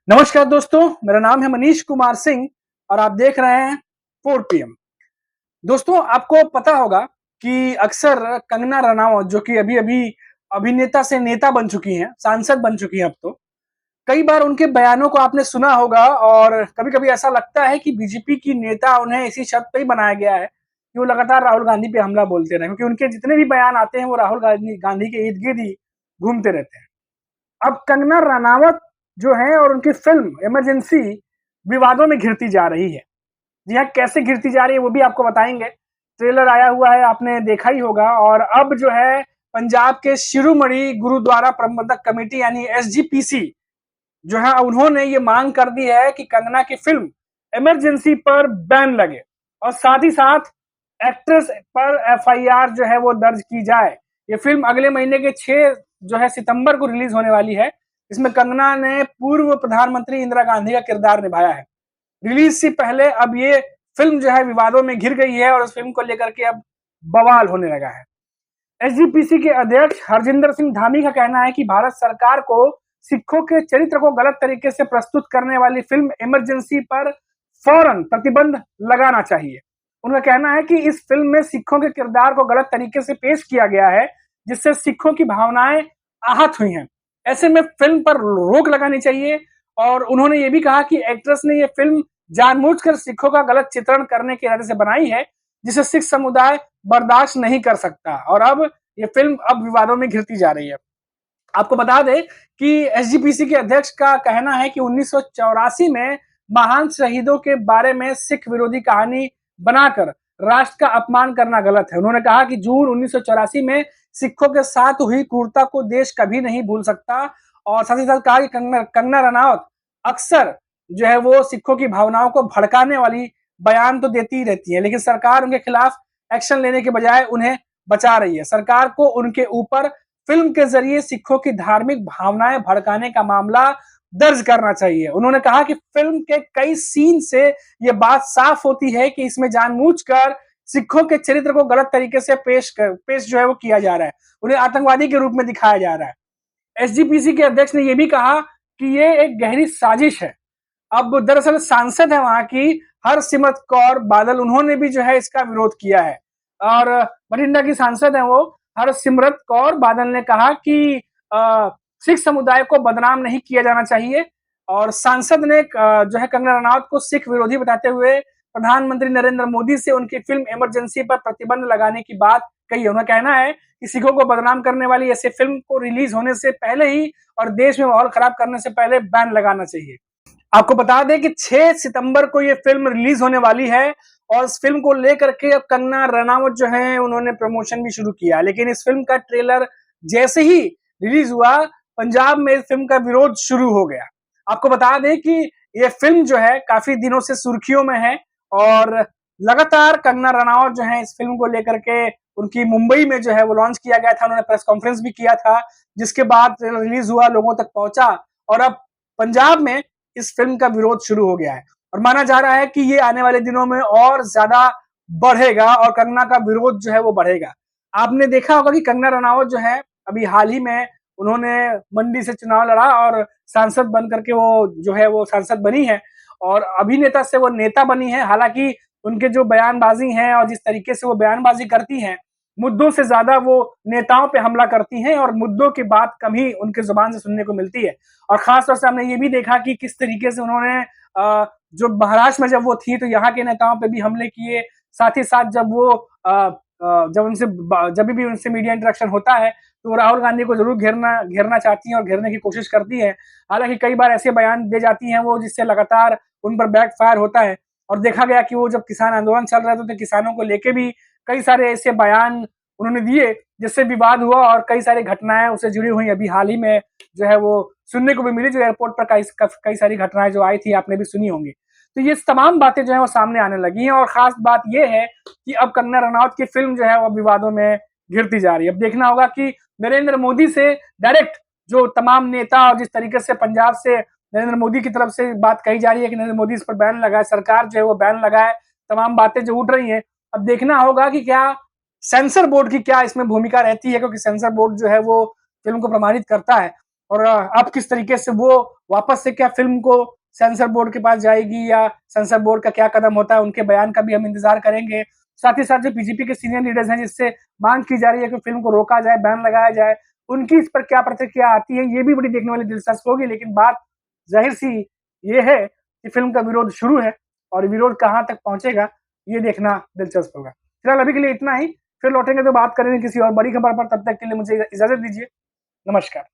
नमस्कार दोस्तों, मेरा नाम है मनीष कुमार सिंह और आप देख रहे हैं 4 पीएम। दोस्तों, आपको पता होगा कि अक्सर कंगना रनावत जो कि अभी-अभी अभिनेता से नेता बन चुकी हैं, सांसद बन चुकी हैं अब तो। कई बार उनके बयानों को आपने सुना होगा और कभी-कभी ऐसा लगता है कि बीजेपी की नेता उन्हें इसी शर्त पे ही बनाया गया है कि वो लगातार राहुल गांधी पे हमला बोलते रहें, क्योंकि उनके जितने भी बयान आते हैं वो राहुल गांधी के इर्द-गिर्द ही घूमते रहते हैं। अब कंगना रनावत जो है और उनकी फिल्म इमरजेंसी विवादों में घिरती जा रही है। जी हाँ, कैसे घिरती जा रही है वो भी आपको बताएंगे। ट्रेलर आया हुआ है, आपने देखा ही होगा। और अब जो है पंजाब के शिरोमणि गुरुद्वारा प्रबंधक कमेटी यानी एसजीपीसी जो है उन्होंने ये मांग कर दी है कि कंगना की फिल्म इमरजेंसी पर बैन लगे और साथ ही साथ एक्ट्रेस पर एफआईआर जो है वो दर्ज की जाए। ये फिल्म अगले महीने के 6 जो है सितंबर को रिलीज होने वाली है। इसमें कंगना ने पूर्व प्रधानमंत्री इंदिरा गांधी का किरदार निभाया है। रिलीज से पहले अब ये फिल्म जो है विवादों में घिर गई है और इस फिल्म को लेकर के अब बवाल होने लगा है। एसजीपीसी के अध्यक्ष हरजिंदर सिंह धामी का कहना है कि भारत सरकार को सिखों के चरित्र को गलत तरीके से प्रस्तुत करने वाली फिल्म इमरजेंसी पर फौरन प्रतिबंध लगाना चाहिए। उनका कहना है कि इस फिल्म में सिखों के किरदार को गलत तरीके से पेश किया गया है, जिससे सिखों की भावनाएं आहत हुई हैं। ऐसे में फिल्म पर रोक लगानी चाहिए। और उन्होंने ये भी कहा कि एक्ट्रेस ने ये फिल्म जानबूझकर सिखों का गलत चित्रण करने के इरादे से बनाई है, जिसे सिख समुदाय बर्दाश्त नहीं कर सकता। और अब ये फिल्म अब विवादों में घिरती जा रही है। आपको बता दें कि एसजीपीसी के अध्यक्ष का कहना है कि 1984 में महान शहीदों के बारे में सिख विरोधी कहानी बनाकर राष्ट्र का अपमान करना गलत है। उन्होंने कहा कि जून 1984 में सिखों के साथ हुई क्रूरता को देश कभी नहीं भूल सकता। और साथ ही साथ कहा कि कंगना रनावत अक्सर जो है वो सिखों की भावनाओं को भड़काने वाली बयान तो देती ही रहती है, लेकिन सरकार उनके खिलाफ एक्शन लेने के बजाय उन्हें बचा रही है। सरकार को उनके ऊपर फिल्म के जरिए सिखों की धार्मिक भावनाएं भड़काने का मामला दर्ज करना चाहिए। उन्होंने कहा कि फिल्म के कई सीन से यह बात साफ होती है कि इसमें जानबूझकर सिखों के चरित्र को गलत तरीके से पेश जो है वो किया जा रहा है, उन्हें आतंकवादी के रूप में दिखाया जा रहा है। एसजीपीसी के अध्यक्ष ने यह भी कहा कि ये एक गहरी साजिश है। अब दरअसल सांसद है वहां की हरसिमरत कौर बादल, उन्होंने भी जो है इसका विरोध किया है। और बठिंडा की सांसद है वो हरसिमरत कौर बादल ने कहा कि सिख समुदाय को बदनाम नहीं किया जाना चाहिए। और सांसद ने जो है कंगना रनावत को सिख विरोधी बताते हुए प्रधानमंत्री नरेंद्र मोदी से उनकी फिल्म इमरजेंसी पर प्रतिबंध लगाने की बात कही है। उन्होंने कहना है कि सिखों को बदनाम करने वाली ऐसे फिल्म को रिलीज होने से पहले ही और देश में माहौल खराब करने से पहले बैन लगाना चाहिए। आपको बता दें कि 6 सितंबर को ये फिल्म रिलीज होने वाली है और इस फिल्म को लेकर के अब कंगना रनावत जो है उन्होंने प्रमोशन भी शुरू किया। लेकिन इस फिल्म का ट्रेलर जैसे ही रिलीज हुआ, पंजाब में इस फिल्म का विरोध शुरू हो गया। आपको बता दें कि ये फिल्म जो है काफी दिनों से सुर्खियों में है और लगातार कंगना रनावत जो है इस फिल्म को लेकर के उनकी मुंबई में जो है वो लॉन्च किया गया था, उन्होंने प्रेस कॉन्फ्रेंस भी किया था, जिसके बाद रिलीज हुआ, लोगों तक पहुंचा और अब पंजाब में इस फिल्म का विरोध शुरू हो गया है। और माना जा रहा है कि ये आने वाले दिनों में और ज्यादा बढ़ेगा और कंगना का विरोध जो है वो बढ़ेगा। आपने देखा होगा कि कंगना रनावत जो है अभी हाल ही में उन्होंने मंडी से चुनाव लड़ा और सांसद बन करके वो जो है वो सांसद बनी है और अभिनेता से वो नेता बनी है। हालांकि उनके जो बयानबाजी हैं और जिस तरीके से वो बयानबाजी करती हैं, मुद्दों से ज्यादा वो नेताओं पे हमला करती हैं और मुद्दों की बात कम ही उनके जुबान से सुनने को मिलती है। और खासतौर से हमने ये भी देखा कि किस तरीके से उन्होंने जो महाराष्ट्र में जब वो थी तो यहाँ के नेताओं पे भी हमले किए। साथ ही साथ जब वो जब भी उनसे मीडिया इंटरेक्शन होता है तो वो राहुल गांधी को जरूर घेरना चाहती हैं और घेरने की कोशिश करती है। हालांकि कई बार ऐसे बयान दे जाती हैं वो जिससे लगातार उन पर बैकफायर होता है। और देखा गया कि वो जब किसान आंदोलन चल रहे थे तो किसानों को लेके भी कई सारे ऐसे बयान उन्होंने दिए जिससे विवाद हुआ और कई सारी घटनाएं उससे जुड़ी हुई अभी हाल ही में जो है वो सुनने को भी मिली। जो एयरपोर्ट पर कई सारी घटनाएं जो आई थी आपने भी सुनी होंगी। तो ये तमाम बातें जो है वो सामने आने लगी हैं और खास बात ये है कि अब कंगना रनावत की फिल्म जो है वो विवादों में घिरती जा रही है। अब देखना होगा कि नरेंद्र मोदी से डायरेक्ट जो तमाम नेता और जिस तरीके से पंजाब से नरेंद्र मोदी की तरफ से बात कही जा रही है कि नरेंद्र मोदी इस पर बैन लगाए, सरकार जो है वो बैन लगाए, तमाम बातें जो उठ रही हैं, अब देखना होगा कि क्या सेंसर बोर्ड की क्या इसमें भूमिका रहती है, क्योंकि सेंसर बोर्ड जो है वो फिल्म को प्रमाणित करता है और अब किस तरीके से वो वापस से क्या फिल्म को सेंसर बोर्ड के पास जाएगी या सेंसर बोर्ड का क्या कदम होता है, उनके बयान का भी हम इंतजार करेंगे। साथ ही साथ जो बीजेपी के सीनियर लीडर्स हैं जिससे मांग की जा रही है कि फिल्म को रोका जाए, बैन लगाया जाए, उनकी इस पर क्या प्रतिक्रिया आती है, ये भी बड़ी देखने वाली दिलचस्प होगी। लेकिन बात जाहिर सी ये है कि फिल्म का विरोध शुरू है और विरोध कहां तक पहुंचेगा ये देखना दिलचस्प होगा। फिलहाल अभी के लिए इतना ही, फिर लौटेंगे तो बात करेंगे किसी और बड़ी खबर पर। तब तक के लिए मुझे इजाजत दीजिए। नमस्कार।